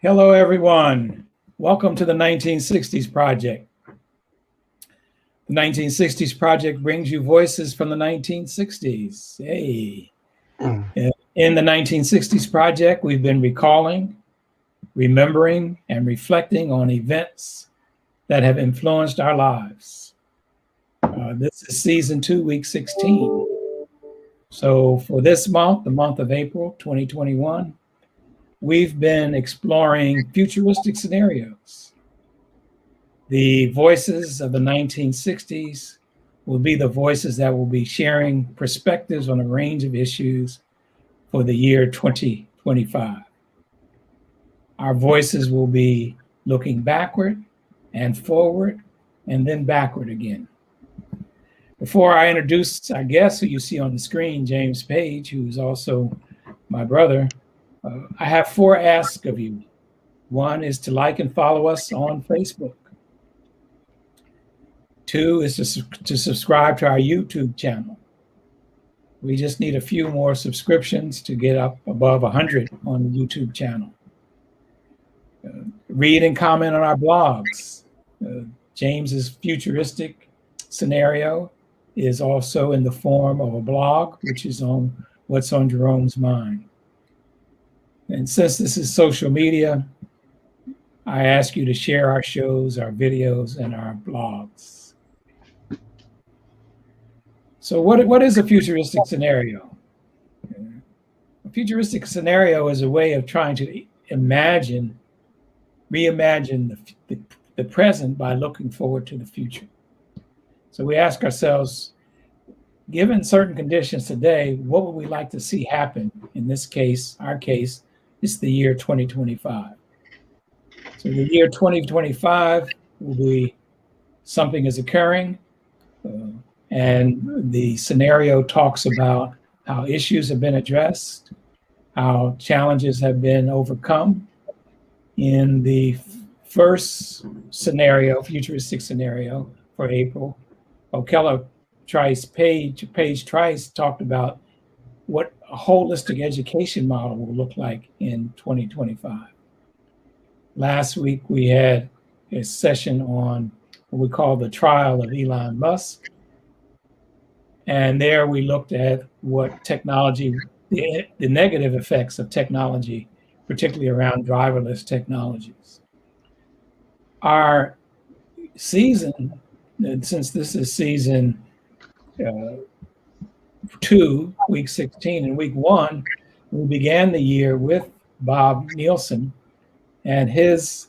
Hello, everyone. Welcome to the 1960s Project. The 1960s Project brings you voices from the 1960s. Hey. In the 1960s Project, we've been recalling, remembering, and reflecting on events that have influenced our lives. This is season 2, week 16. So for this month, the month of April 2021, we've been exploring futuristic scenarios. The voices of the 1960s will be the voices that will be sharing perspectives on a range of issues for the year 2025. Our voices will be looking backward and forward and then backward again. Before I introduce our guest, who you see on the screen, James Paige, who's also my brother, I have 4 asks of you. One is to like and follow us on Facebook. 2 is to subscribe to our YouTube channel. We just need a few more subscriptions to get up above 100 on the YouTube channel. Read and comment on our blogs. James's Futuristic Scenario is also in the form of a blog, which is on What's on Jerome's Mind. And since this is social media, I ask you to share our shows, our videos, and our blogs. So what is a futuristic scenario? A futuristic scenario is a way of trying to reimagine the present by looking forward to the future. So we ask ourselves, given certain conditions today, what would we like to see happen? In this case, our case, it's the year 2025. So the year 2025 will be something is occurring, and the scenario talks about how issues have been addressed, how challenges have been overcome. In the first scenario, futuristic scenario for April, Paige Trice talked about what a holistic education model will look like in 2025. Last week, we had a session on what we call the trial of Elon Musk. And there we looked at what technology, the negative effects of technology, particularly around driverless technologies. Our season, since this is season 2, week 16, and week 1, we began the year with Bob Nielsen, and he's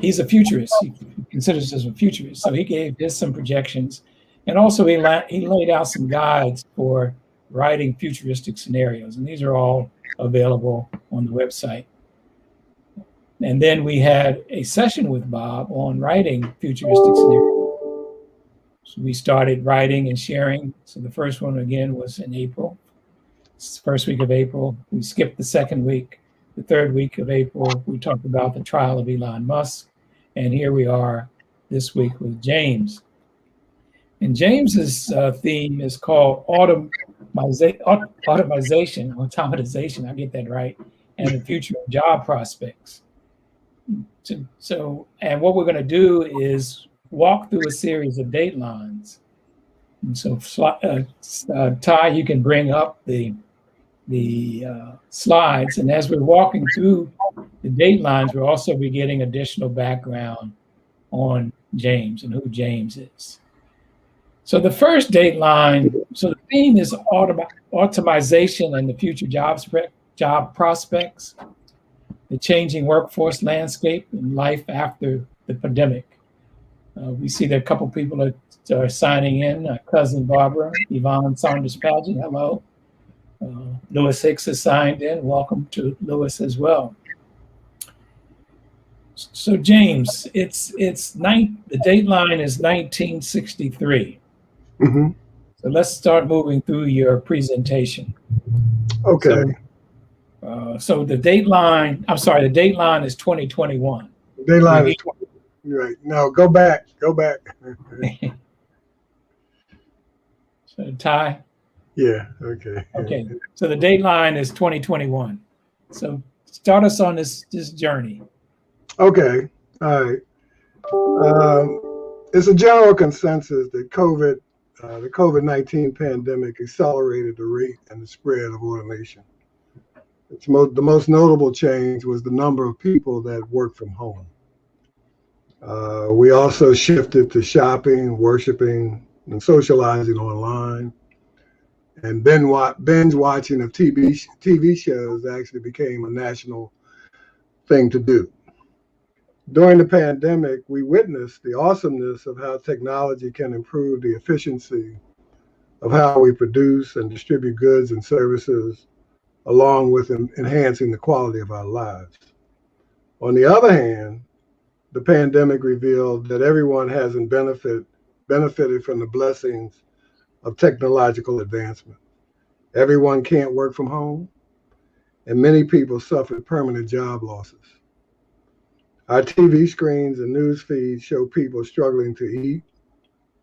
a futurist. He considers himself a futurist. So he gave us some projections. And also he laid out some guides for writing futuristic scenarios. And these are all available on the website. And then we had a session with Bob on writing futuristic scenarios. So we started writing and sharing. So the first one, again, was in April. It's the first week of April. We skipped the second week. The third week of April, we talked about the trial of Elon Musk. And here we are this week with James. And James's theme is called automatization, I'll get that right, and the future of job prospects. So, and what we're going to do is walk through a series of datelines. And so, Ty, you can bring up the slides, and as we're walking through the datelines, we'll also be getting additional background on James and who James is. So the first dateline, so the theme is automation and the future job prospects, the changing workforce landscape, and life after the pandemic. We see there are a couple people that are signing in. Cousin Barbara, Yvonne Saunders-Paget, hello. Lewis Hicks has signed in. Welcome to Lewis as well. So James, the dateline is 1963. Mm-hmm. So let's start moving through your presentation. Okay. So the dateline is 2021. The dateline is 20. Right. No, go back. So Ty? Yeah, okay. Okay. So the dateline is 2021. So start us on this journey. Okay. All right. It's a general consensus that the COVID-19 pandemic accelerated the rate and the spread of automation. The most notable change was the number of people that work from home. We also shifted to shopping, worshiping, and socializing online. And binge watching of TV shows actually became a national thing to do. During the pandemic, we witnessed the awesomeness of how technology can improve the efficiency of how we produce and distribute goods and services, along with enhancing the quality of our lives. On the other hand, the pandemic revealed that everyone hasn't benefited from the blessings of technological advancement. Everyone can't work from home, and many people suffered permanent job losses. Our TV screens and news feeds show people struggling to eat,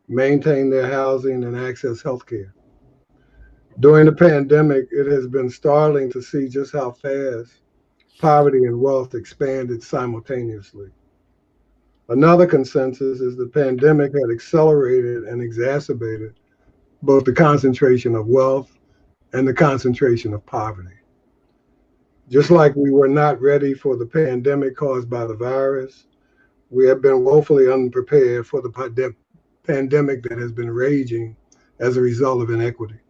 maintain their housing, and access healthcare. During the pandemic, it has been startling to see just how fast poverty and wealth expanded simultaneously. Another consensus is the pandemic had accelerated and exacerbated both the concentration of wealth and the concentration of poverty. Just like we were not ready for the pandemic caused by the virus, we have been woefully unprepared for the pandemic that has been raging as a result of inequity.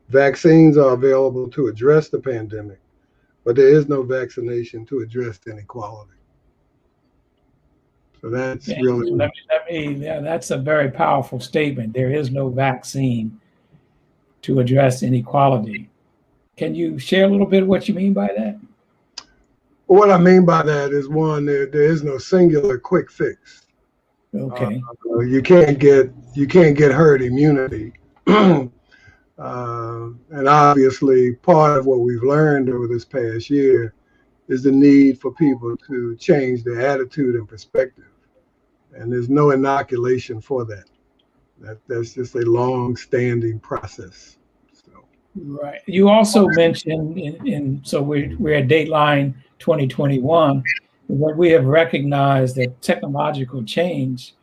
Vaccines are available to address the pandemic, but there is no vaccination to address inequality. So that's Yeah, really. yeah, that's a very powerful statement. There is no vaccine to address inequality. Can you share a little bit what you mean by that? What I mean by that is one, there is no singular quick fix. Okay. You can't get herd immunity. And obviously, part of what we've learned over this past year is the need for people to change their attitude and perspective. And there's no inoculation for that. That's just a long-standing process. So. Right. You also mentioned so we're at Dateline 2021, what we have recognized that technological change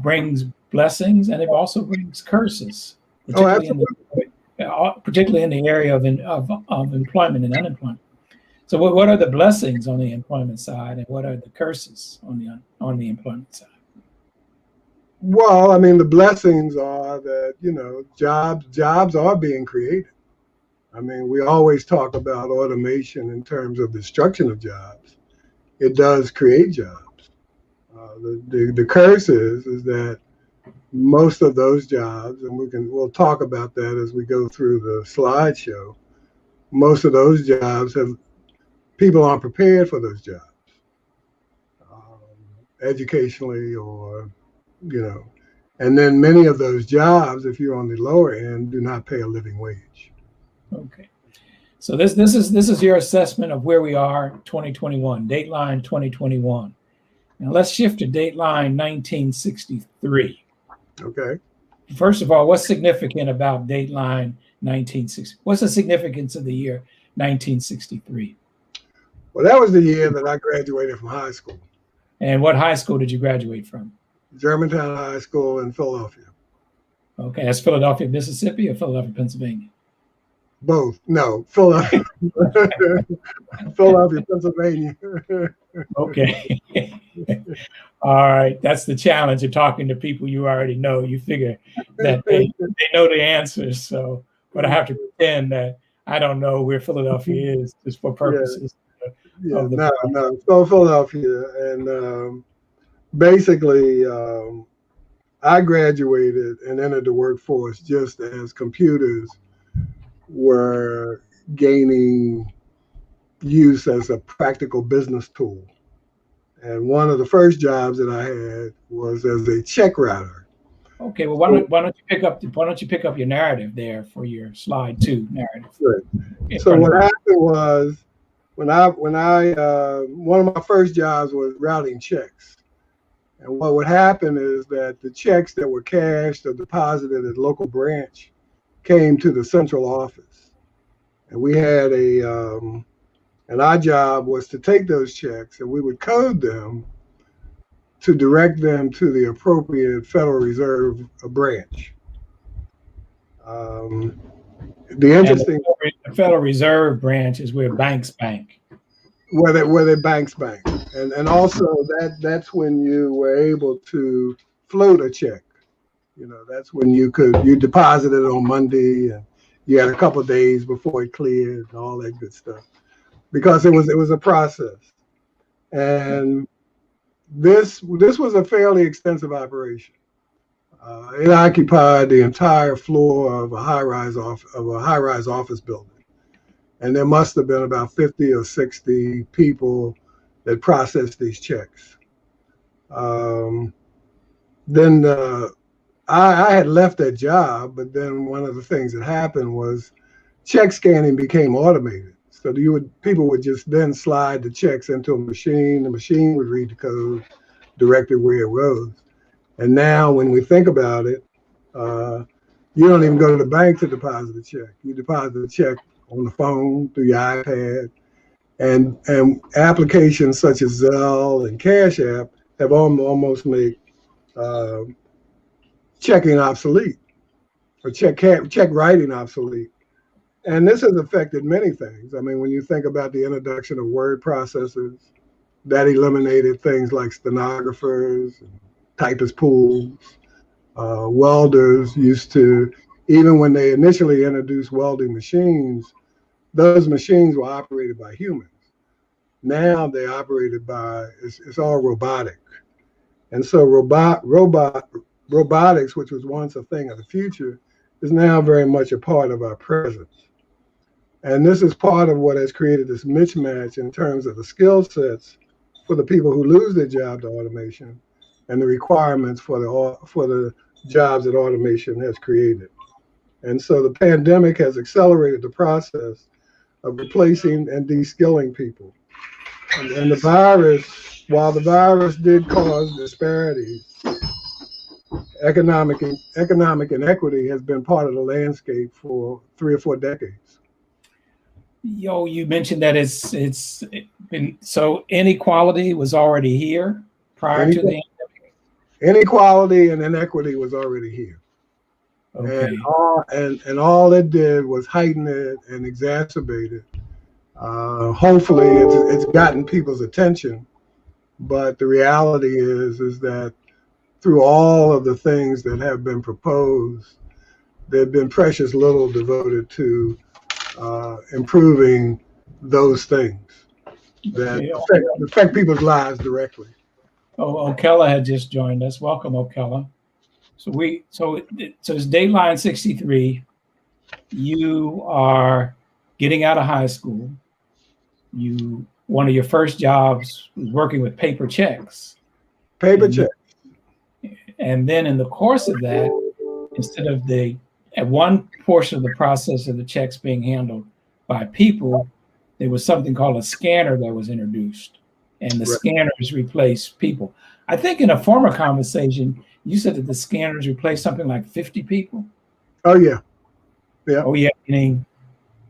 brings blessings and it also brings curses, particularly in the area of employment and unemployment. So what are the blessings on the employment side and what are the curses on the employment side? Well, I mean, the blessings are that, jobs are being created. I mean, we always talk about automation in terms of destruction of jobs. It does create jobs. The curse is that most of those jobs, and we'll talk about that as we go through the slideshow. Most of those jobs people aren't prepared for those jobs, educationally or and then many of those jobs, if you're on the lower end, do not pay a living wage. Okay. So this is your assessment of where we are 2021, Dateline 2021. Now let's shift to Dateline 1963. Okay. First of all, what's significant about Dateline 1960? What's the significance of the year 1963? Well, that was the year that I graduated from high school. And what high school did you graduate from? Germantown High School in Philadelphia. Okay, that's Philadelphia, Mississippi, or Philadelphia, Pennsylvania? Both. No, Philadelphia, Philadelphia, Pennsylvania. Okay. All right. That's the challenge of talking to people you already know. You figure that they know the answers. So, but I have to pretend that I don't know where Philadelphia is just for purposes of the No. So Philadelphia, and basically, I graduated and entered the workforce just as computers were gaining use as a practical business tool. And one of the first jobs that I had was as a check writer. Okay, well, why don't you pick up your narrative there for your slide 2 narrative? Right. So what happened was when I one of my first jobs was routing checks. And what would happen is that the checks that were cashed or deposited at local branch came to the central office. And we had And our job was to take those checks and we would code them to direct them to the appropriate Federal Reserve branch. The interesting, the Federal Reserve branch is where banks bank. where the banks bank, and also that's when you were able to float a check. You know, that's when you deposit it on Monday, and you had a couple of days before it cleared and all that good stuff, because it was a process. And this was a fairly extensive operation. It occupied the entire floor of a high-rise office building, and there must have been about 50 or 60 people that processed these checks. Then I had left that job, but then one of the things that happened was check scanning became automated. So people would just then slide the checks into a machine. The machine would read the code, direct it where it was. And now when we think about it, you don't even go to the bank to deposit a check. You deposit a check on the phone through your iPad. And applications such as Zelle and Cash App have almost made checking obsolete, or check writing obsolete. And this has affected many things. I mean, when you think about the introduction of word processors, that eliminated things like stenographers, and typist pools. Welders used to, even when they initially introduced welding machines, those machines were operated by humans. Now they're operated by, it's all robotic. And so robotics, which was once a thing of the future, is now very much a part of our present. And this is part of what has created this mismatch in terms of the skill sets for the people who lose their job to automation and the requirements for the jobs that automation has created. And so the pandemic has accelerated the process of replacing and de-skilling people. And the virus, while the virus did cause disparities, economic inequity has been part of the landscape for 3 or 4 decades. You mentioned that it's been, so inequality was already here prior to the pandemic. Inequality and inequity was already here. Okay. And all it did was heighten it and exacerbate it. Hopefully it's gotten people's attention, but the reality is that through all of the things that have been proposed, there have been precious little devoted to improving those things that affect people's lives directly. Okella had just joined us. Welcome, Okella. So it's Dateline 63. You are getting out of high school. One of your first jobs was working with paper checks. And then in the course of that, instead of at one portion of the process of the checks being handled by people, there was something called a scanner that was introduced, and the scanners replaced people. I think in a former conversation, you said that the scanners replaced something like 50 people. Oh yeah. Yeah. Oh yeah. Meaning,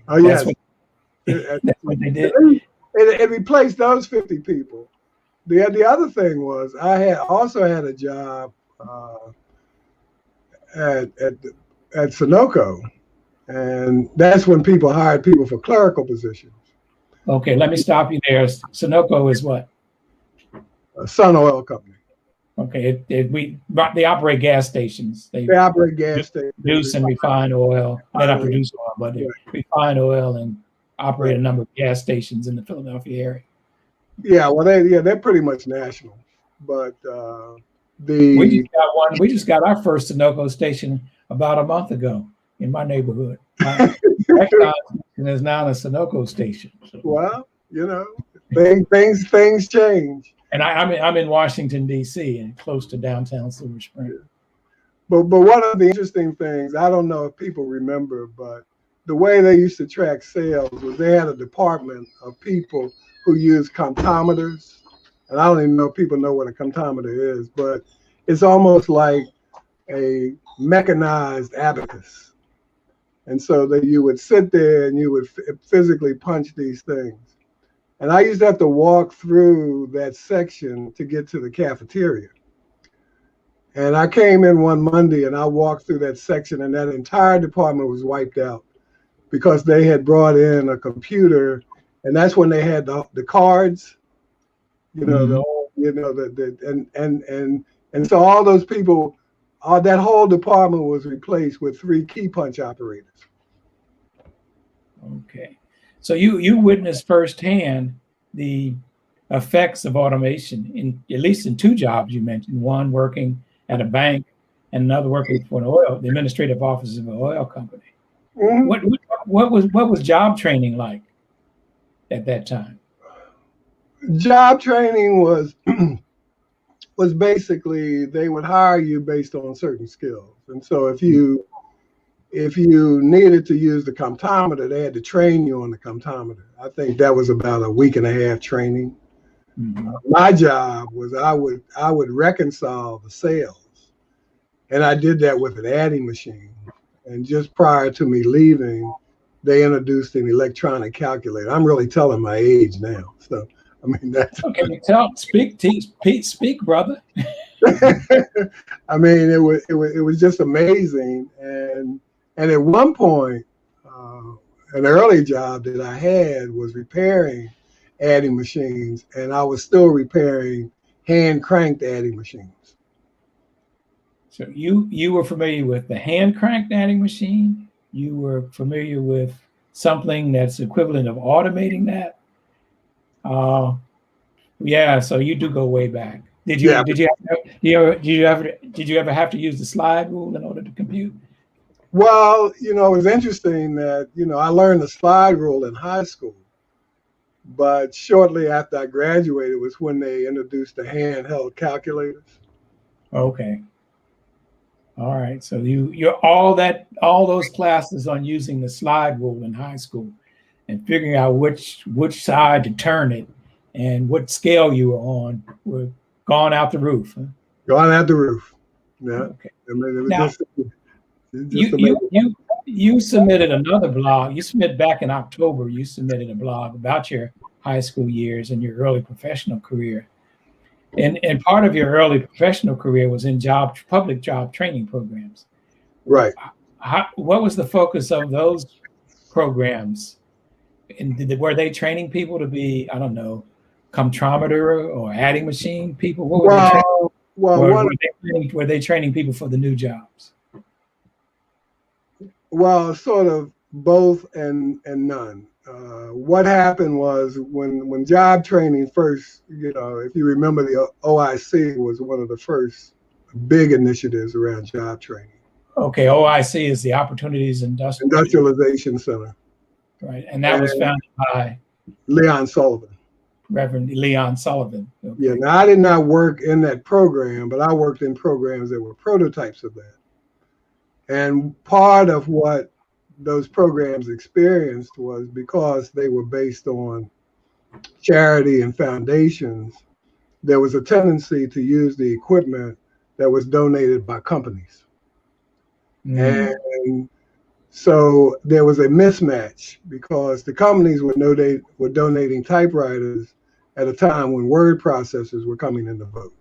oh yeah. That's what they did. It replaced those 50 people. The other thing was I also had a job at Sunoco, and that's when people hired people for clerical positions. Okay, let me stop you there. Sunoco is what? A Sun Oil company. Okay, they operate gas stations. They operate gas stations. Produce and refine oil. They don't produce oil, but they refine oil and operate a number of gas stations in the Philadelphia area. Yeah, well, they're pretty much national, but we just got our first Sunoco station about a month ago in my neighborhood. Exxon is now a Sunoco station. So. Well, things change. And I'm in Washington D.C. and close to downtown Silver Spring. But one of the interesting things, I don't know if people remember, but the way they used to track sales was they had a department of people who used comptometers. And I don't even know if people know what a comptometer is, but it's almost like a mechanized abacus. And so that you would sit there and you would physically punch these things. And I used to have to walk through that section to get to the cafeteria. And I came in one Monday and I walked through that section, and that entire department was wiped out because they had brought in a computer, and that's when they had the cards, you know, and so all those people, that whole department was replaced with 3 key punch operators. Okay. So you witnessed firsthand the effects of automation in at least in 2 jobs you mentioned, one working at a bank and another working for the administrative office of an oil company. Mm-hmm. What was job training like at that time? Job training was basically they would hire you based on certain skills. And so if you needed to use the comptometer, they had to train you on the comptometer. I think that was about a week and a half training. My job was I would reconcile the cells, and I did that with an adding machine. And just prior to me leaving, they introduced an electronic calculator. I'm really telling my age now, so I mean that's okay. Speak, brother. I mean, it was just amazing. And at one point, an early job that I had was repairing adding machines, and I was still repairing hand cranked adding machines. So you were familiar with the hand cranked adding machine. You were familiar with something that's equivalent of automating that. Yeah, so you do go way back. Did you ever have to use the slide rule in order to compute? Well, it was interesting that, I learned the slide rule in high school, but shortly after I graduated was when they introduced the handheld calculators. Okay. All right. So you're all those classes on using the slide rule in high school and figuring out which side to turn it and what scale you were on were gone out the roof. Huh? Gone out the roof. Yeah. Okay. I mean, it was Now, just you submitted another blog. You submitted back in October. You submitted a blog about your high school years and your early professional career. And part of your early professional career was in public job training programs. right. What was the focus of those programs? And were they training people to be, I don't know, comptrometer or adding machine people? What were they training? Or were they training people for the new jobs? Well, sort of both and none. What happened was when job training first, if you remember, the OIC was one of the first big initiatives around job training. Okay, OIC is the Opportunities Industrialization Center. Right, and that was founded by Leon Sullivan. Reverend Leon Sullivan. Okay. Yeah, now I did not work in that program, but I worked in programs that were prototypes of that. And part of what those programs experienced was because they were based on charity and foundations, there was a tendency to use the equipment that was donated by companies. And so there was a mismatch because the companies were donating typewriters at a time when word processors were coming into vogue.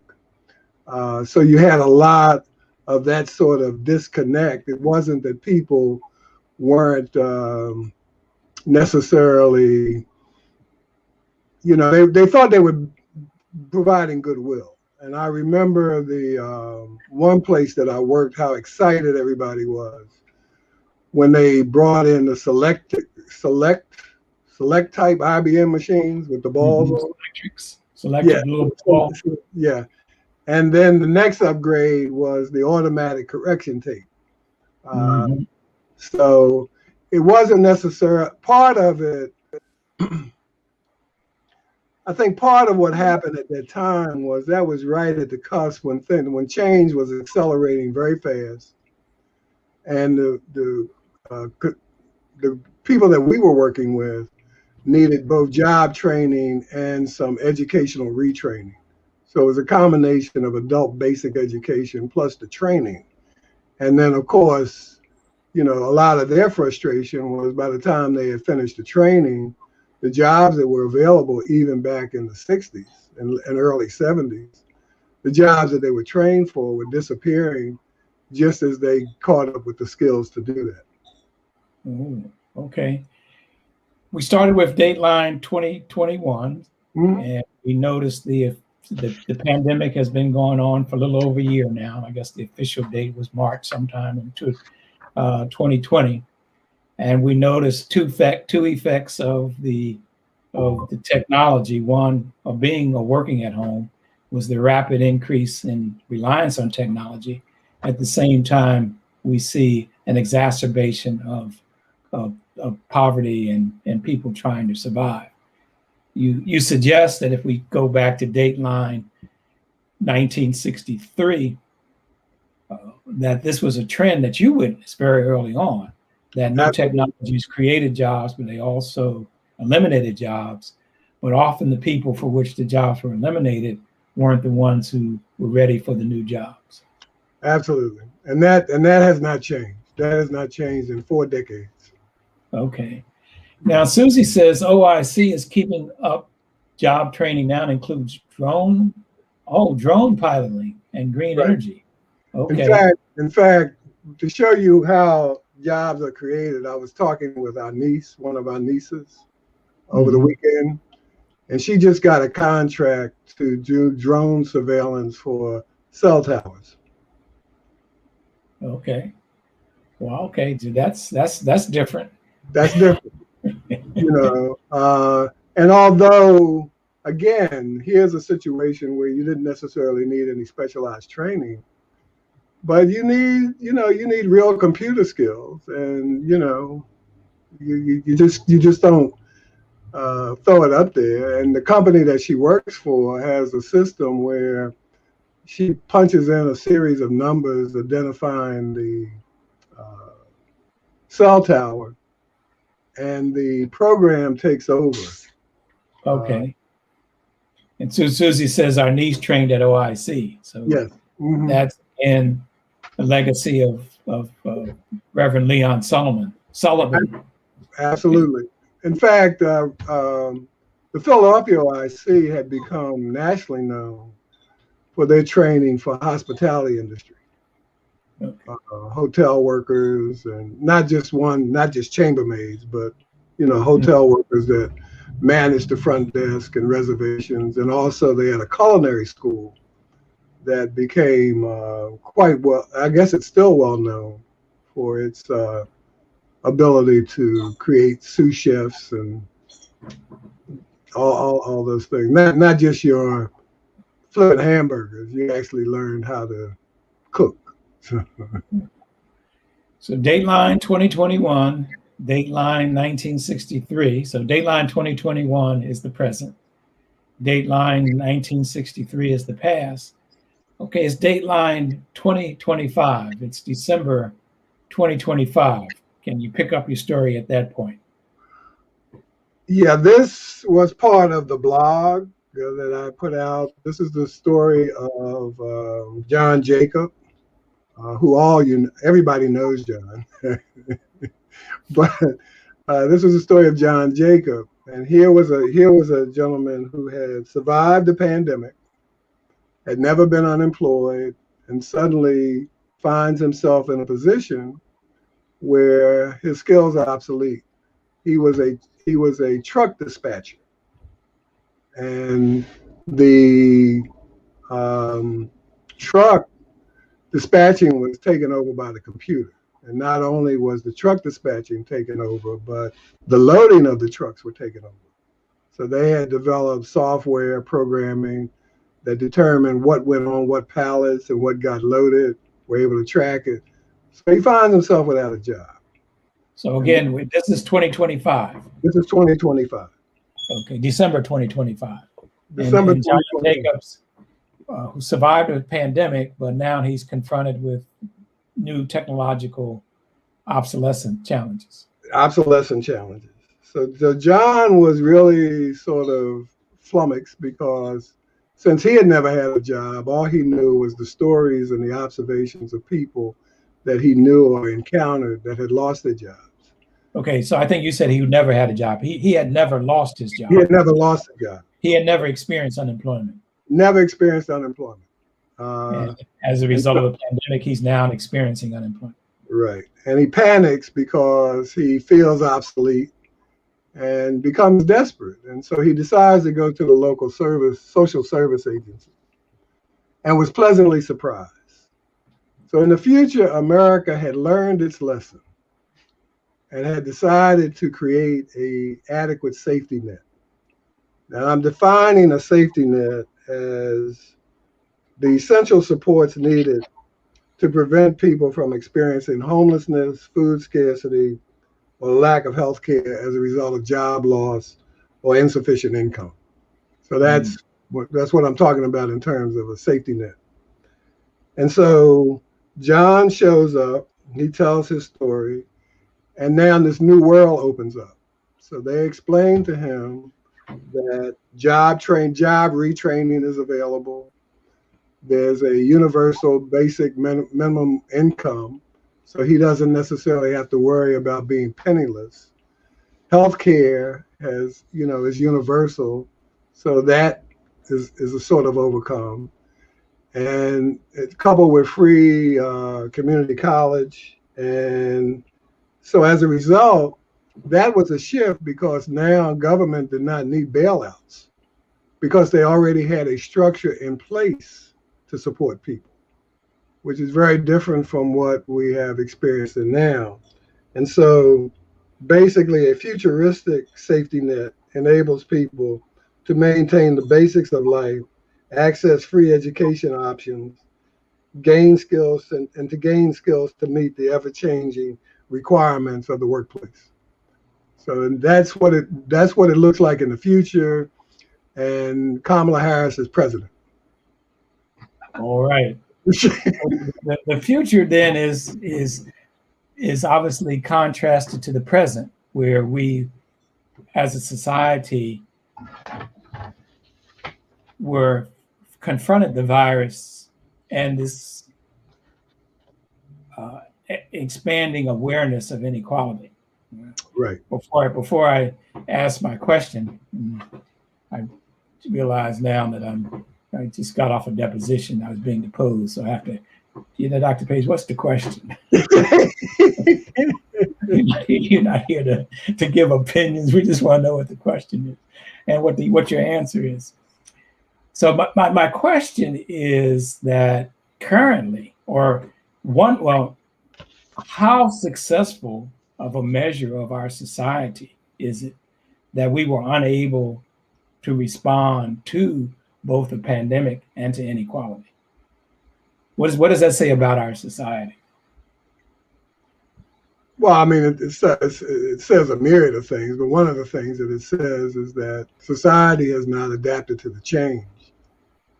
So you had a lot of that sort of disconnect. It wasn't that people weren't necessarily, they thought they were providing goodwill. And I remember the one place that I worked, how excited everybody was when they brought in the select type IBM machines with the balls on. Selectric little ball. Yeah. And then the next upgrade was the automatic correction tape. So it wasn't necessary. Part of it, I think part of what happened at that time was that was right at the cusp when change was accelerating very fast. And the people that we were working with needed both job training and some educational retraining. So it was a combination of adult basic education plus the training. And then, of course, a lot of their frustration was by the time they had finished the training, the jobs that were available even back in the 60s and early 70s, the jobs that they were trained for were disappearing just as they caught up with the skills to do that. Ooh, okay. We started with Dateline 2021, and we noticed the pandemic has been going on for a little over a year now. I guess the official date was March sometime in 2020. And we noticed two effects of the technology. One, of being or working at home, was the rapid increase in reliance on technology. At the same time, we see an exacerbation of poverty and people trying to survive. You suggest that if we go back to Dateline 1963, that this was a trend that you witnessed very early on, that new technologies created jobs, but they also eliminated jobs. But often the people for which the jobs were eliminated weren't the ones who were ready for the new jobs. Absolutely. And that has not changed. That has not changed in 4 decades. Okay. Now, Susie says OIC is keeping up job training now and includes drone piloting and green energy. Okay. In fact, to show you how jobs are created, I was talking with our niece, one of our nieces, over the weekend, and she just got a contract to do drone surveillance for cell towers. Okay. Well, okay, that's different. That's different. And although, again, here's a situation where you didn't necessarily need any specialized training, but you need real computer skills, and you just don't throw it up there. And the company that she works for has a system where she punches in a series of numbers identifying the cell tower, and the program takes over. Okay. And so Susie says our niece trained at OIC. So yes, that's in the legacy of Reverend Leon Sullivan. Absolutely. In fact, the Philadelphia OIC had become nationally known for their training for hospitality industry. Okay. Hotel workers, and not just chambermaids, but hotel workers that managed the front desk and reservations. And also they had a culinary school that became quite well, I guess it's still well known for its ability to create sous chefs and all those things. Not just your flipping hamburgers. You actually learned how to cook. So Dateline 2021, Dateline 1963. So Dateline 2021 is the present. Dateline 1963 is the past. Okay, it's Dateline 2025. It's December 2025. Can you pick up your story at that point? Yeah, this was part of the blog that I put out. This is the story of John Jacob, who everybody knows John. But this was the story of John Jacob, and here was a gentleman who had survived the pandemic, had never been unemployed, and suddenly finds himself in a position where his skills are obsolete. He was a truck dispatcher, and the truck dispatching was taken over by the computer. And not only was the truck dispatching taken over, but the loading of the trucks were taken over. So they had developed software programming that determined what went on what pallets and what got loaded, were able to track it. So he finds himself without a job. So again, this is 2025. This is 2025. Okay, December 2025. December and John Jacobs, who survived a pandemic, but now he's confronted with new technological obsolescence challenges. So John was really sort of flummoxed because since he had never had a job, all he knew was the stories and the observations of people that he knew or encountered that had lost their jobs. Okay, so I think you said he never had a job. He had never lost his He job. had never lost a job. He had never experienced unemployment. Never experienced unemployment. And as a And result so, of the pandemic, he's now experiencing unemployment. right. And he panics because he feels obsolete and becomes desperate. And so he decides to go to the local social service agency, and was pleasantly surprised. So in the future, America had learned its lesson and had decided to create a adequate safety net. Now I'm defining a safety net as the essential supports needed to prevent people from experiencing homelessness, food scarcity, or lack of health care as a result of job loss or insufficient income. So that's what I'm talking about in terms of a safety net. And so John shows up, he tells his story, and now this new world opens up. So they explain to him that job retraining is available. There's a universal basic minimum income, so he doesn't necessarily have to worry about being penniless. Healthcare is universal, so that is a sort of overcome. And it's coupled with free community college. And so as a result, that was a shift because now government did not need bailouts because they already had a structure in place to support people, which is very different from what we have experienced now. And so basically a futuristic safety net enables people to maintain the basics of life, access free education options, gain skills and to gain skills to meet the ever-changing requirements of the workplace. So that's what it looks like in the future, and Kamala Harris is president. All right. The future then is obviously contrasted to the present, where we, as a society, were confronted the virus and this expanding awareness of inequality. Right. Before I ask my question, I realize now that I just got off a deposition. I was being deposed, so I have to. Dr. Paige, what's the question? You're not here to give opinions. We just want to know what the question is and what your answer is. So my question is that currently, how successful of a measure of our society is it that we were unable to respond to both the pandemic and to inequality? What does that say about our society? Well, I mean, it says a myriad of things, but one of the things that it says is that society has not adapted to the change,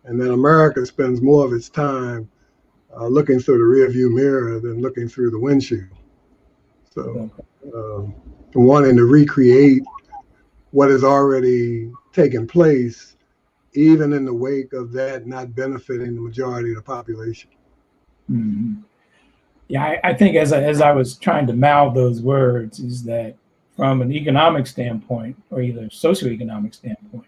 and that America spends more of its time looking through the rearview mirror than looking through the windshield. So, wanting to recreate what has already taken place, even in the wake of that not benefiting the majority of the population. Mm-hmm. Yeah, I think as I was trying to mouth those words, is that from an economic standpoint, or either socioeconomic standpoint,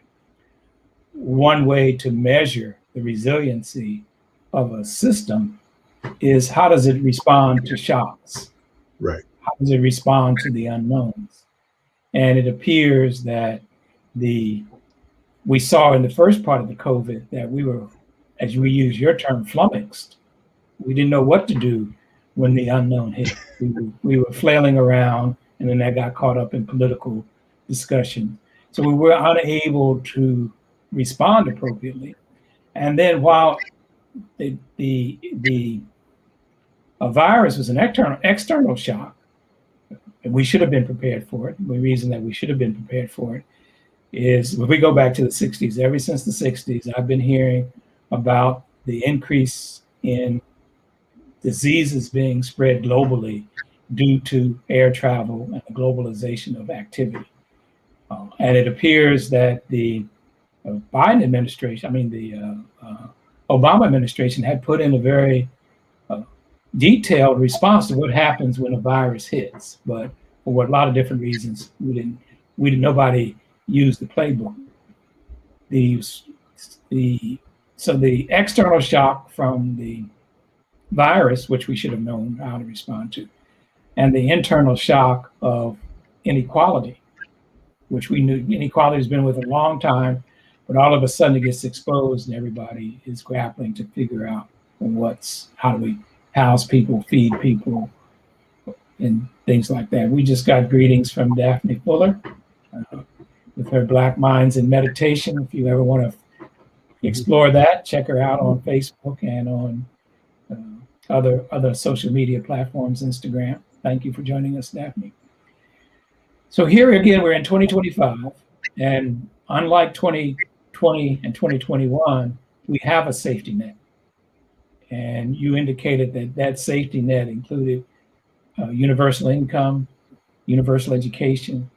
one way to measure the resiliency of a system is how does it respond to shocks? Right. How does it respond to the unknowns? And it appears that we saw in the first part of the COVID that we were, as we use your term, flummoxed. We didn't know what to do when the unknown hit. We were flailing around, and then that got caught up in political discussion. So we were unable to respond appropriately. And then while the virus was an external shock, and we should have been prepared for it. The reason that we should have been prepared for it is if we go back to the 60s, ever since the 60s, I've been hearing about the increase in diseases being spread globally due to air travel and the globalization of activity. And it appears that the Biden administration, the Obama administration had put in a very detailed response to what happens when a virus hits. But for what a lot of different reasons. Nobody used the playbook. So the external shock from the virus, which we should have known how to respond to, and the internal shock of inequality, which we knew inequality has been with a long time, but all of a sudden it gets exposed and everybody is grappling to figure out how do we house people, feed people, and things like that. We just got greetings from Daphne Fuller with her Black Minds in Meditation. If you ever want to explore that, check her out on Facebook and on other social media platforms, Instagram. Thank you for joining us, Daphne. So here again, we're in 2025, and unlike 2020 and 2021, we have a safety net. And you indicated that safety net included universal income, universal education,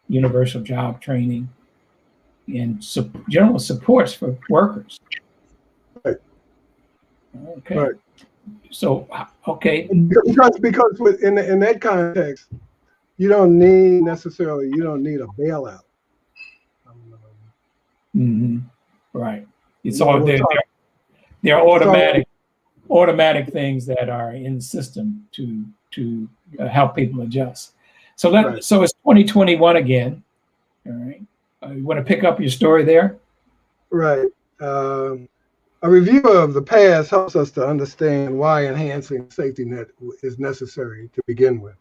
universal job training, and general supports for workers. Right. Okay. Right. So, okay. Because in that context, you don't need a bailout. Mm-hmm. Right. It's all they're automatic things that are in the system to help people adjust. So so it's 2021 again. All right. You want to pick up your story there? Right. A review of the past helps us to understand why enhancing the safety net is necessary to begin with.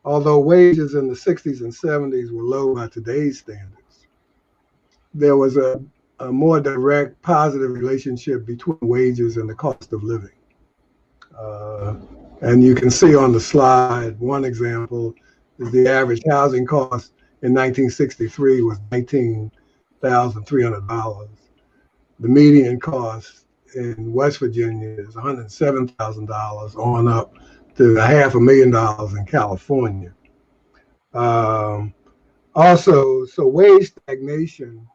Although wages in the 60s and 70s were low by today's standards, there was a more direct positive relationship between wages and the cost of living. And you can see on the slide, one example is the average housing cost in 1963 was $19,300. The median cost in West Virginia is $107,000 on up to $500,000 in California. Also, so wage stagnation,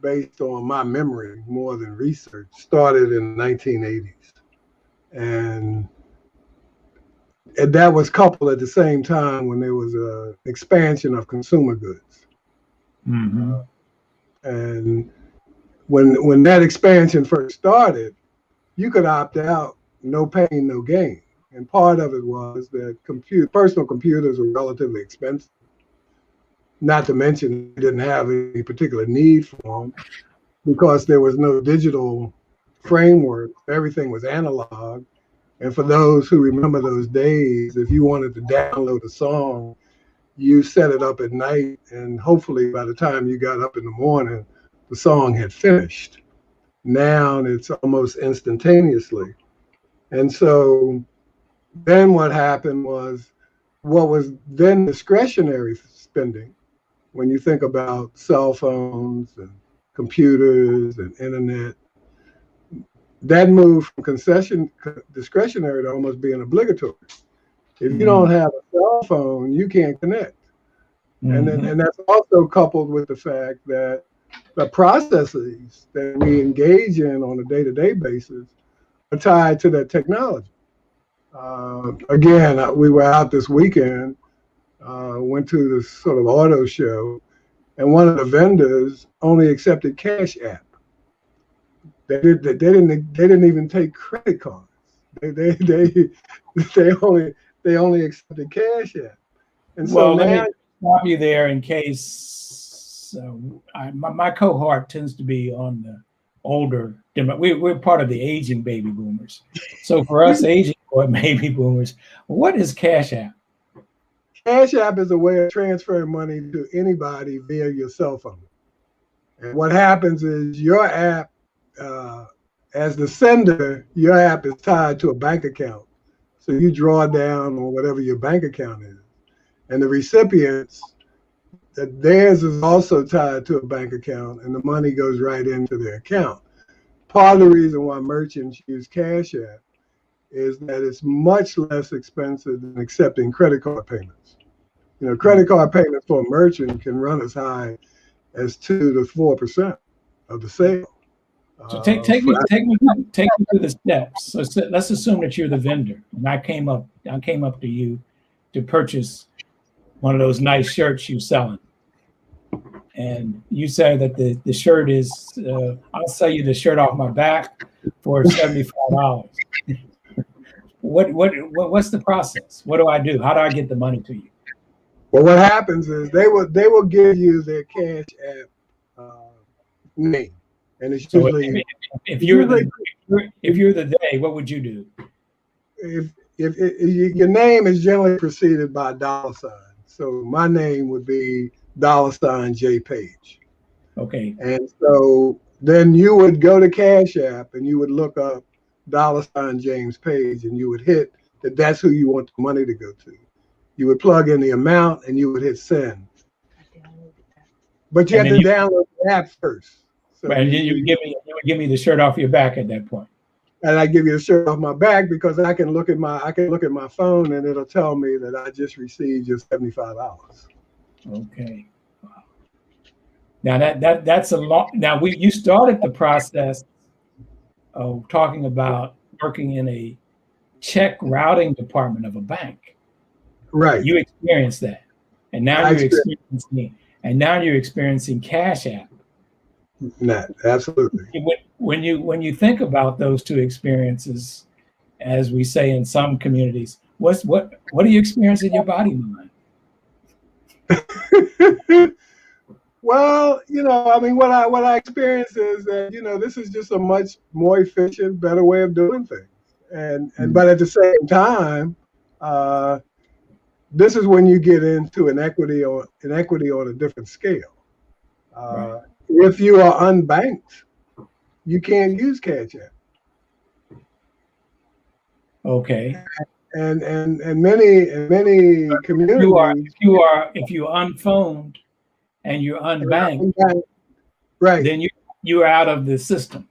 based on my memory more than research, started in the 1980s. And that was coupled at the same time when there was an expansion of consumer goods. Mm-hmm. And when that expansion first started, you could opt out, no pain, no gain. And part of it was that personal computers were relatively expensive. Not to mention, they didn't have any particular need for them because there was no digital framework. Everything was analog. And for those who remember those days, if you wanted to download a song, you set it up at night, and hopefully by the time you got up in the morning, the song had finished. Now it's almost instantaneously. And so then what happened was what was then discretionary spending, when you think about cell phones and computers and internet, that moved from discretionary to almost being obligatory. If you don't have a cell phone, you can't connect. Mm-hmm. And that's also coupled with the fact that the processes that we engage in on a day-to-day basis are tied to that technology. Again, we were out this weekend, went to this sort of auto show, and one of the vendors only accepted Cash App. They didn't even take credit cards. They only accepted Cash App. And so well, let me stop you there in case my cohort tends to be on the older. We're part of the aging baby boomers. So for us aging baby boomers, what is Cash App? Cash App is a way of transferring money to anybody via your cell phone. And what happens is your app, as the sender, your app is tied to a bank account. So you draw down on whatever your bank account is. And the recipients, theirs is also tied to a bank account, and the money goes right into their account. Part of the reason why merchants use Cash App is that it's much less expensive than accepting credit card payments. You know, credit card payments for a merchant can run as high as 2 to 4% of the sale. So take me through the steps. So let's assume that you're the vendor, and I came up to you to purchase one of those nice shirts you're selling. And you say that the shirt is, I'll sell you the shirt off my back for $75. What's the process? What do I do? How do I get the money to you? Well, what happens is they will give you their Cash App name, and it's So usually if you're the they, what would you do? if your name is generally preceded by a $sign. So my name would be $J Paige. Okay. And so then you would go to Cash App and you would look up James Paige, and you would hit that's who you want the money to go to. You would plug in the amount and you would hit send. But you have to download the app first. So right, you would give me the shirt off your back at that point. And I give you the shirt off my back because I can look at my phone and it'll tell me that I just received your $75. Okay. Wow. Now that's a lot. Now you started the process of talking about working in a check routing department of a bank. Right. You experienced that, and now you're experiencing Cash App. Absolutely. When you think about those two experiences, as we say in some communities, what do you experience in your body mind? Well, I mean, what I experience is that this is just a much more efficient, better way of doing things, and but at the same time, this is when you get into an equity on a different scale. Right. If you are unbanked, you can't use Cash App. Okay. And many communities. If you're unphoned and you're unbanked, right, then you're out of the system.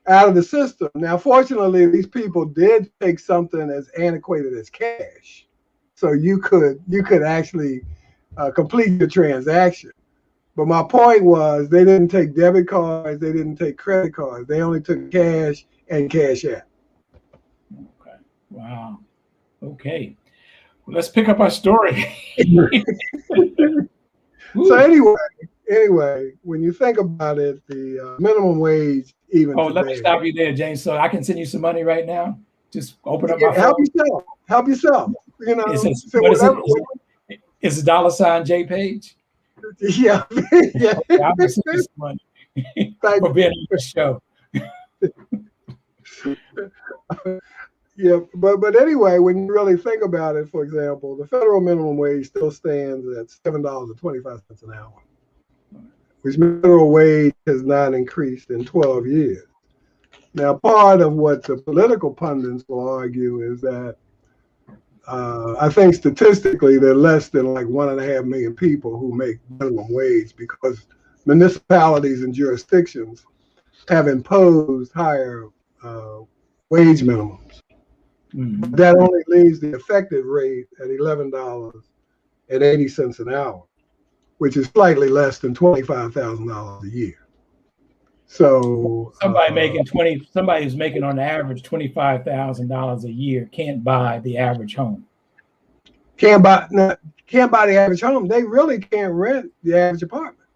Out of the system. Now, fortunately, these people did take something as antiquated as cash, so you could actually complete the transaction. But my point was, they didn't take debit cards, they didn't take credit cards, they only took cash and Cash App. Okay. Wow. Okay. Well, let's pick up our story. So anyway, when you think about it, the minimum wage even today. Let me stop you there, James. So I can send you some money right now. Just open up my phone. Help yourself. Is it $J Paige? Yeah. Yeah. Okay, I'm gonna send you some money for being on the show. Yeah, but anyway, when you really think about it, for example, the federal minimum wage still stands at $7.25 an hour, which federal wage has not increased in 12 years. Now, part of what the political pundits will argue is that I think statistically there are less than like 1.5 million people who make minimum wage because municipalities and jurisdictions have imposed higher wage minimums. Mm-hmm. That only leaves the effective rate at $11.80 an hour, which is slightly less than $25,000 a year. So somebody who's making on average $25,000 a year can't buy the average home. Can't buy the average home. They really can't rent the average apartment.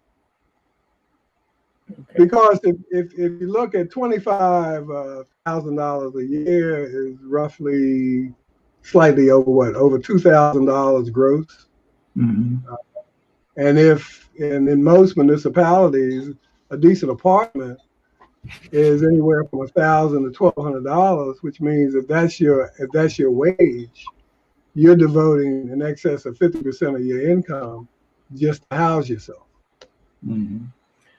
Okay. Because if you look at $25,000 a year is roughly slightly over $2,000 gross. Mm-hmm. And in most municipalities, a decent apartment is anywhere from $1,000 to $1,200, which means if that's your wage, you're devoting in excess of 50% of your income just to house yourself. Mm-hmm.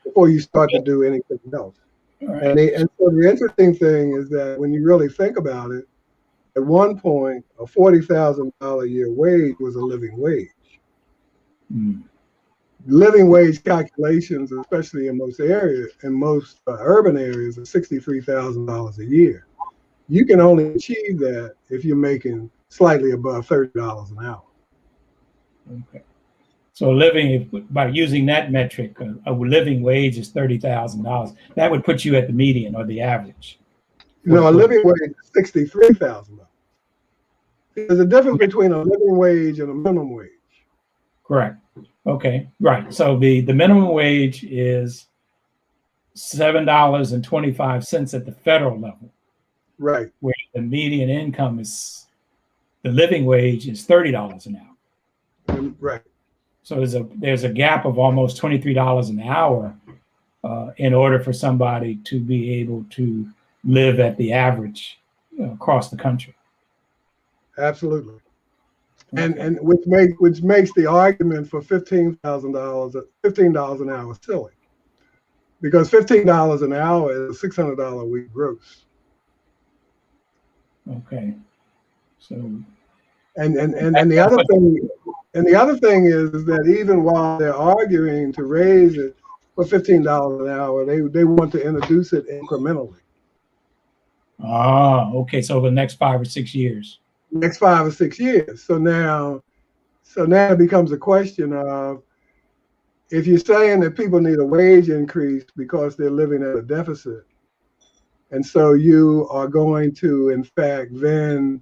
Before you start to do anything else. Right. And so the interesting thing is that when you really think about it, at one point, a $40,000 a year wage was a living wage. Mm. Living wage calculations, especially in most urban areas, are $63,000 a year. You can only achieve that if you're making slightly above $30 an hour. Okay. So by using that metric, a living wage is $30,000. That would put you at the median or the average. No, a living wage is $63,000. There's a difference between a living wage and a minimum wage. Correct. Okay. Right. So the minimum wage is $7.25 at the federal level. Right. Where the median income is, the living wage is $30 an hour. Right. So there's a gap of almost $23 an hour in order for somebody to be able to live at the average across the country. Absolutely. Okay. And which makes the argument for $15 an hour silly, because $15 an hour is a $600 a week gross. Okay. So and the other thing is that even while they're arguing to raise it for $15 an hour, they want to introduce it incrementally. Okay. So the next 5 or 6 years. Next 5 or 6 years. So now it becomes a question of, if you're saying that people need a wage increase because they're living at a deficit, and so you are going to, in fact, then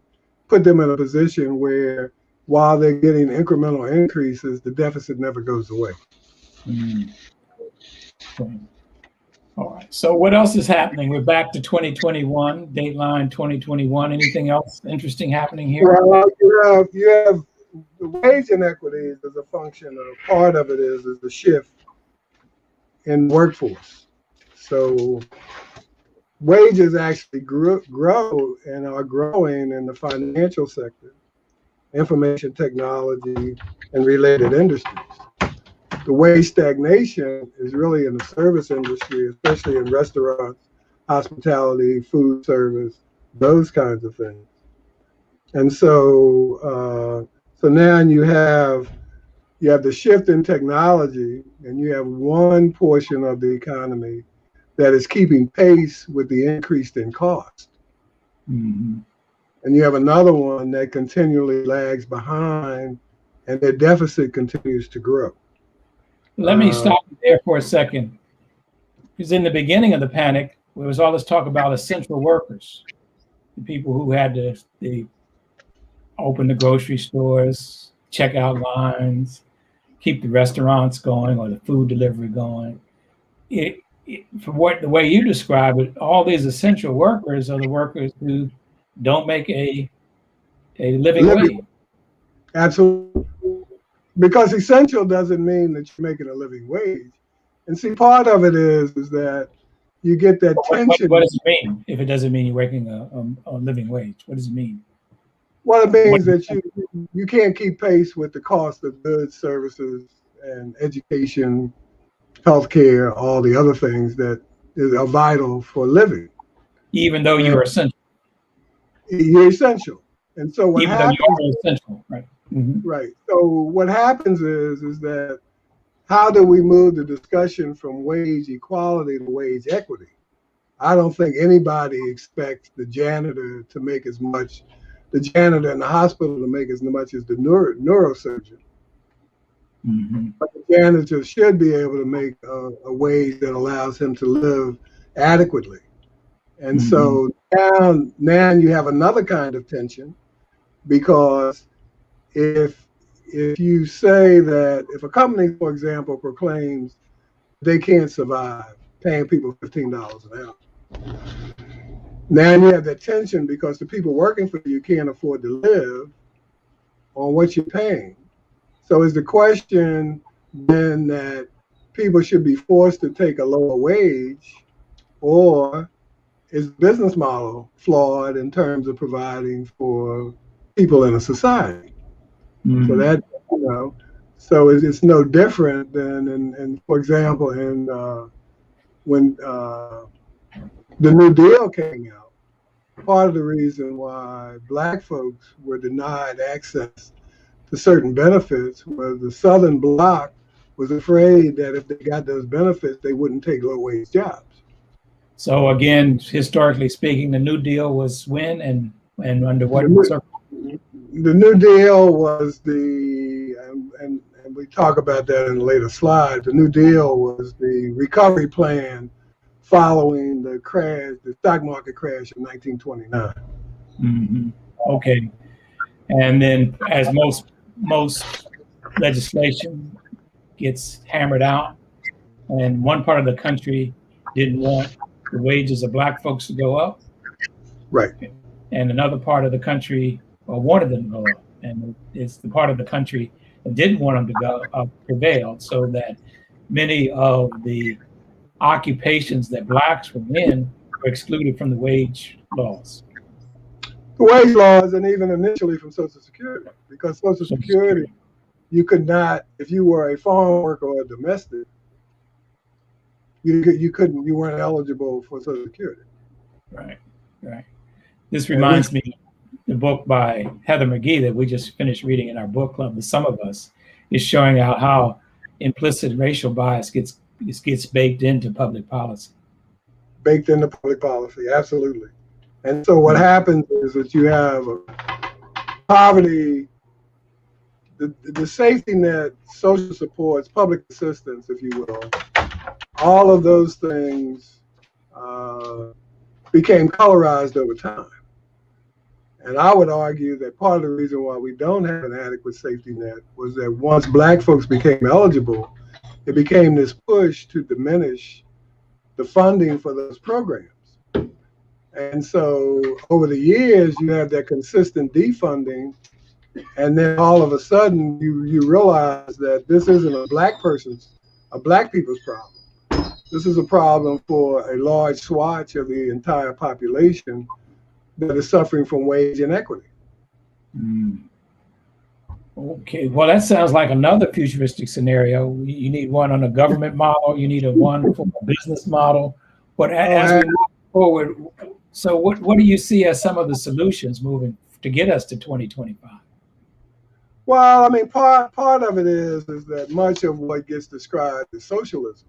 put them in a position where, while they're getting incremental increases, the deficit never goes away. Okay. All right. So what else is happening? We're back to 2021, Dateline 2021. Anything else interesting happening here? Well, you have the wage inequities as a function of, part of it is the shift in workforce. So wages actually grow and are growing in the financial sector, information technology, and related industries. The wage stagnation is really in the service industry, especially in restaurants, hospitality, food service, those kinds of things. And so now you have the shift in technology, and you have one portion of the economy that is keeping pace with the increase in cost. Mm-hmm. And you have another one that continually lags behind, and their deficit continues to grow. Let me stop you there for a second. Because in the beginning of the panic, there was all this talk about essential workers, the people who had to open the grocery stores, checkout lines, keep the restaurants going or the food delivery going. From the way you describe it, all these essential workers are the workers who don't make a living wage. Absolutely. Because essential doesn't mean that you're making a living wage. And see, part of it is that you get that tension. What does it mean if it doesn't mean you're making a living wage? What does it mean? Well, it means that you can't keep pace with the cost of goods, services, and education, healthcare, all the other things that are vital for living. Even though you're essential. You're essential. And so what happens? Though you're essential, right? Mm-hmm. Right. So what happens is that, how do we move the discussion from wage equality to wage equity? I don't think anybody expects the janitor to make as much, the janitor in the hospital to make as much as the neurosurgeon. Mm-hmm. But the janitor should be able to make a wage that allows him to live adequately. And so now you have another kind of tension, because if you say that, if a company, for example, proclaims they can't survive paying people $15 an hour, now you have that tension, because the people working for you can't afford to live on what you're paying. So is the question then that people should be forced to take a lower wage, or is the business model flawed in terms of providing for people in a society? So that, so it's no different than in for example, when the New Deal came out, part of the reason why Black folks were denied access to certain benefits was the Southern Bloc was afraid that if they got those benefits, they wouldn't take low-wage jobs. So again, historically speaking, the New Deal was when and under what circumstances? The New Deal was and we talk about that in a later slide. The New Deal was the recovery plan following the crash, the stock market crash in 1929. Mm-hmm. Okay. And then, as most legislation gets hammered out, and one part of the country didn't want the wages of black folks to go up, Right. and another part of the country wanted them to go up, and it's the part of the country that didn't want them to go up prevailed, so that many of the occupations that blacks were in were excluded from the wage laws. The wage laws, and even initially from Social Security, because Social Security, you could not, if you were a farm worker or a domestic, you weren't eligible for Social Security. Right. This reminds me of the book by Heather McGee that we just finished reading in our book club, The Sum of Us, is showing out how implicit racial bias gets baked into public policy. Baked into public policy, absolutely. And so what happens is that you have poverty, the safety net, social supports, public assistance, if you will, all of those things became colorized over time. And I would argue that part of the reason why we don't have an adequate safety net was that once black folks became eligible, it became this push to diminish the funding for those programs. And so over the years, you have that consistent defunding. And then all of a sudden, you realize that this isn't a black people's problem. This is a problem for a large swatch of the entire population that is suffering from wage inequity. Okay, well, that sounds like another futuristic scenario. You need one on a government model. You need one for a business model. But as we move forward, so what do you see as some of the solutions moving to get us to 2025? Well, I mean, part of it is that much of what gets described as socialism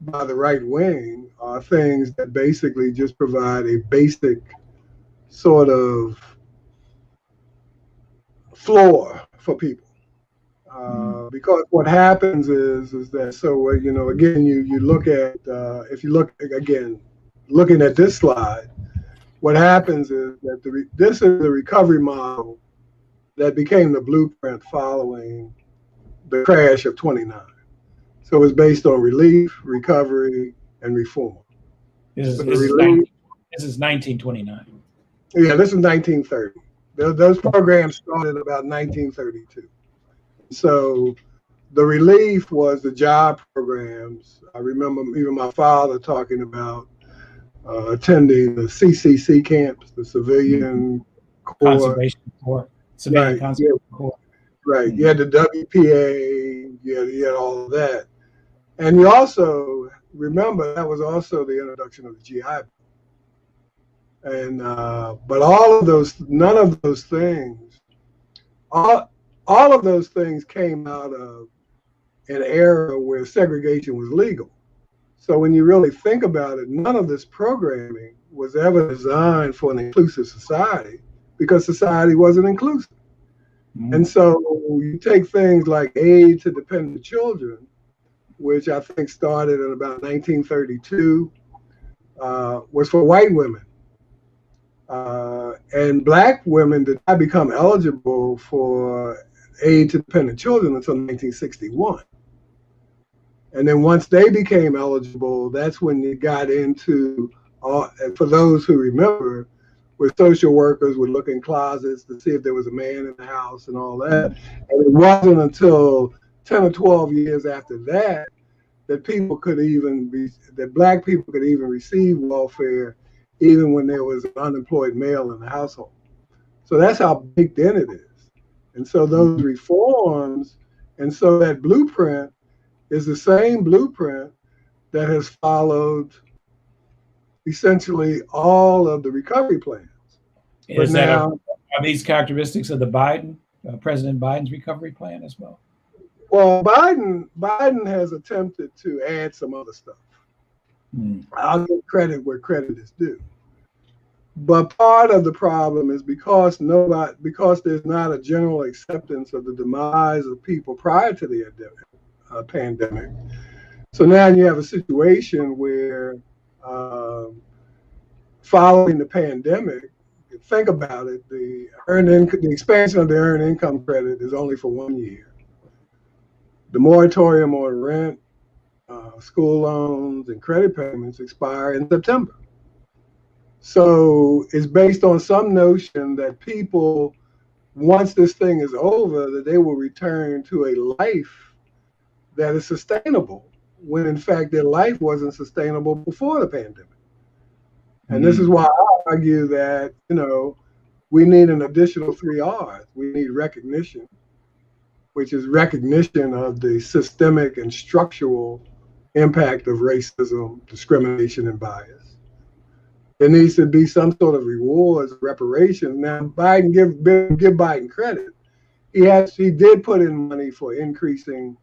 by the right wing are things that basically just provide a basic sort of floor for people. Because what happens is that, so, again, you look at, if you look, again, looking at this slide, what happens is that this is the recovery model that became the blueprint following the crash of '29. So it's based on relief, recovery, and reform. This is 1929. Yeah, this is 1930. Those programs started about 1932. So the relief was the job programs. I remember even my father talking about attending the CCC camps, the Civilian Conservation Corps. Right. Conservation Corps. Right. You had the WPA, you had all of that. And you also remember that was also the introduction of the GI Bill. And but none of those things, all of those things came out of an era where segregation was legal. So when you really think about it, none of this programming was ever designed for an inclusive society because society wasn't inclusive. And so you take things like aid to dependent children, which I think started in about 1932, was for white women. And black women did not become eligible for aid to dependent children until 1961. And then once they became eligible, that's when you got into, for those who remember, where social workers would look in closets to see if there was a man in the house and all that. And it wasn't until 10 or 12 years after that that black people could even receive welfare, even when there was an unemployed male in the household. So that's how baked in it is. And so those reforms, and so that blueprint is the same blueprint that has followed essentially all of the recovery plans. Are these characteristics of the President Biden's recovery plan as well? Well, Biden has attempted to add some other stuff. I'll give credit where credit is due. But part of the problem is because there's not a general acceptance of the demise of people prior to the pandemic. So now you have a situation where following the pandemic, think about it, the expansion of the earned income credit is only for 1 year. The moratorium on rent, school loans, and credit payments expire in September. So it's based on some notion that people, once this thing is over, that they will return to a life that is sustainable, when in fact their life wasn't sustainable before the pandemic. And this is why I argue that, we need an additional 3 R's. We need recognition, which is recognition of the systemic and structural impact of racism, discrimination, and bias. There needs to be some sort of rewards, reparations. Now, Biden, give Biden credit. He did put in money for increasing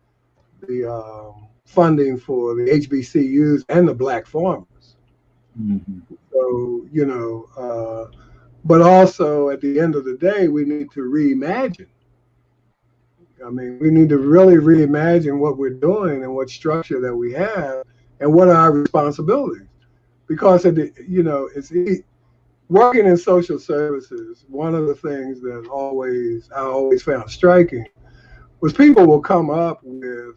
the funding for the HBCUs and the Black farmers. Mm-hmm. So, but also at the end of the day, we need to reimagine. I mean, we need to really reimagine what we're doing and what structure that we have and what are our responsibilities. Because it's working in social services. One of the things that I always found striking was people will come up with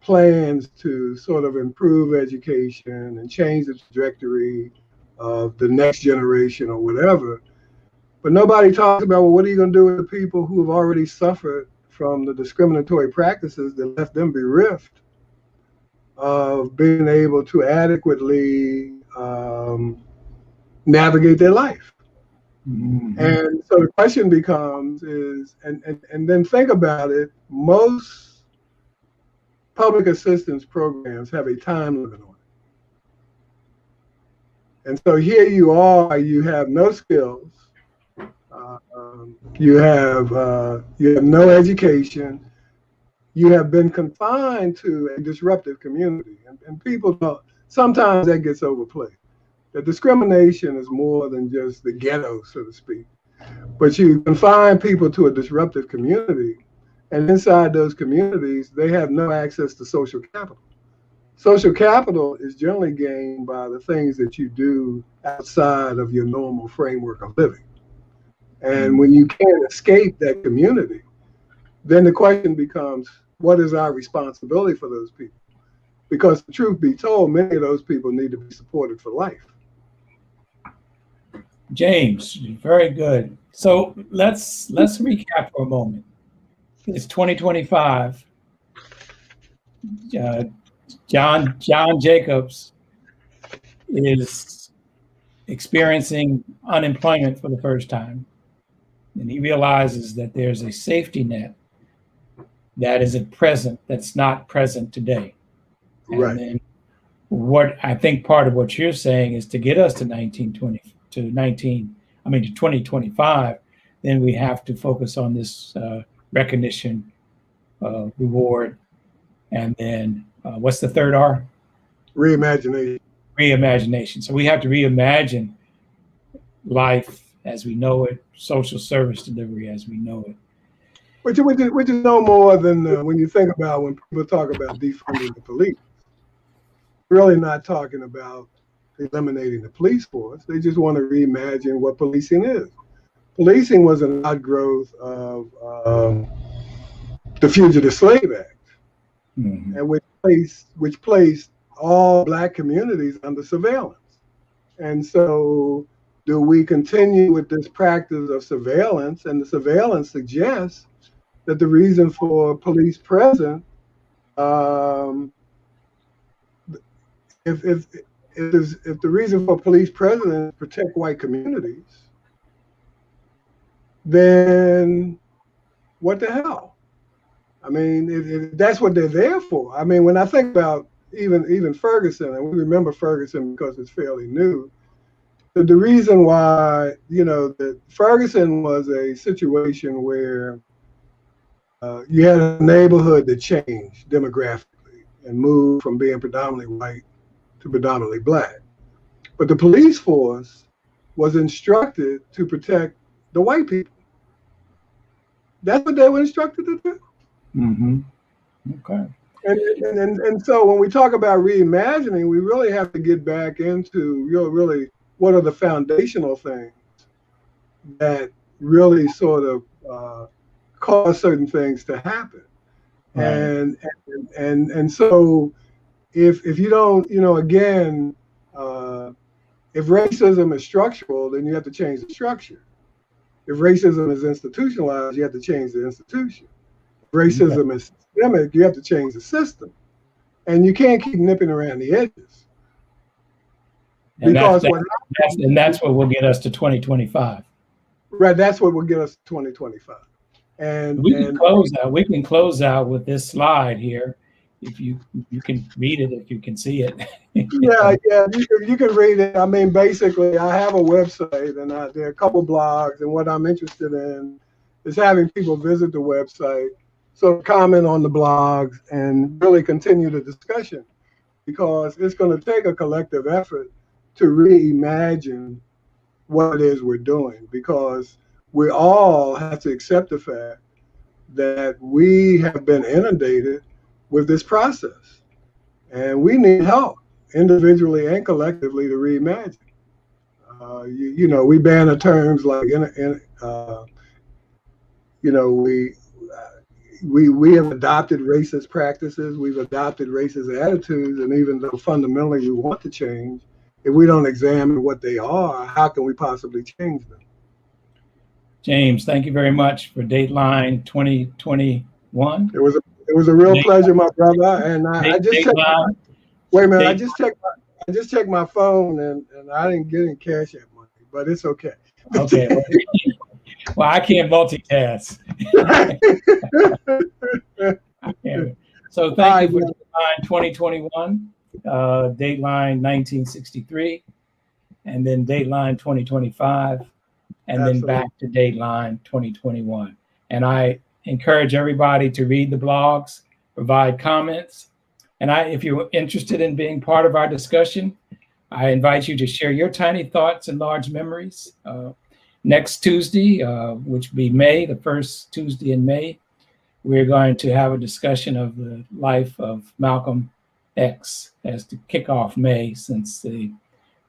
plans to sort of improve education and change the trajectory of the next generation or whatever. But nobody talks about, well, what are you going to do with the people who have already suffered from the discriminatory practices that left them bereft of being able to adequately navigate their life. Mm-hmm. And so the question becomes and then think about it, most public assistance programs have a time limit on it. And so here you are, you have no skills, you have no education, you have been confined to a disruptive community. And people don't, sometimes that gets overplayed. That discrimination is more than just the ghetto, so to speak. But you confine people to a disruptive community, and inside those communities, they have no access to social capital. Social capital is generally gained by the things that you do outside of your normal framework of living. And when you can't escape that community, then the question becomes, what is our responsibility for those people? Because the truth be told, many of those people need to be supported for life. James, very good. So let's recap for a moment. It's 2025. John Jacobs is experiencing unemployment for the first time, and he realizes that there's a safety net that is at present that's not present today. Right. And then what I think part of what you're saying is to get us to 2025, then we have to focus on this recognition, reward, and then what's the third R? Reimagination. Reimagination. So we have to reimagine life as we know it, social service delivery as we know it. Which is no more than when you think about when people talk about defunding the police, really not talking about eliminating the police force. They just want to reimagine what policing is. Policing was an outgrowth of the Fugitive Slave Act, and which placed all Black communities under surveillance. And so do we continue with this practice of surveillance? And the surveillance suggests that the reason for police presence, if the reason for police presence is to protect white communities, then what the hell? I mean, if that's what they're there for. I mean, when I think about even Ferguson, and we remember Ferguson because it's fairly new, the reason why, that Ferguson was a situation where you had a neighborhood that changed demographically and moved from being predominantly white to predominantly Black. But the police force was instructed to protect the white people. That's what they were instructed to do. Mm-hmm. Okay. And so when we talk about reimagining, we really have to get back into really what are the foundational things that really sort of cause certain things to happen. Right. And so if you don't, again, if racism is structural, then you have to change the structure. If racism is institutionalized, you have to change the institution. If Okay. racism is systemic, you have to change the system. And you can't keep nipping around the edges. And Because what that's what will get us to 2025. right, that's what will get us to 2025. And We can and close out with this slide here. If you can read it, if you can see it. yeah, you can read it. I mean, basically, I have a website, and there are a couple blogs, and what I'm interested in is having people visit the website, so comment on the blogs, and really continue the discussion, because it's going to take a collective effort to reimagine what it is we're doing, because we all have to accept the fact that we have been inundated with this process, and we need help individually and collectively to reimagine. We ban the terms like, you know, we have adopted racist practices, we've adopted racist attitudes, and even though fundamentally we want to change, if we don't examine what they are, how can we possibly change them? James, thank you very much for Dateline 2021. It was a real pleasure, my brother. And I just checked. Wait a minute, I just checked my phone, and I didn't get any Cash App money, but it's okay. Okay. Well, I can't multitask. So thank you for Dateline 2021, Dateline 1963, and then Dateline 2025, and Absolutely. then back to Dateline 2021. And I encourage everybody to read the blogs, provide comments. And if you're interested in being part of our discussion, I invite you to share your tiny thoughts and large memories. Next Tuesday, which will be May, the first Tuesday in May, we're going to have a discussion of the life of Malcolm X as to kick off May, since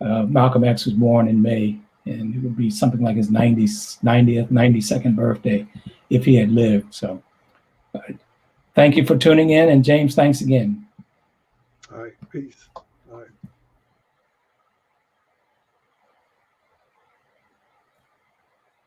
Malcolm X was born in May, and it would be something like his 90th, 92nd birthday if he had lived. So thank you for tuning in, and James, thanks again. All right, peace.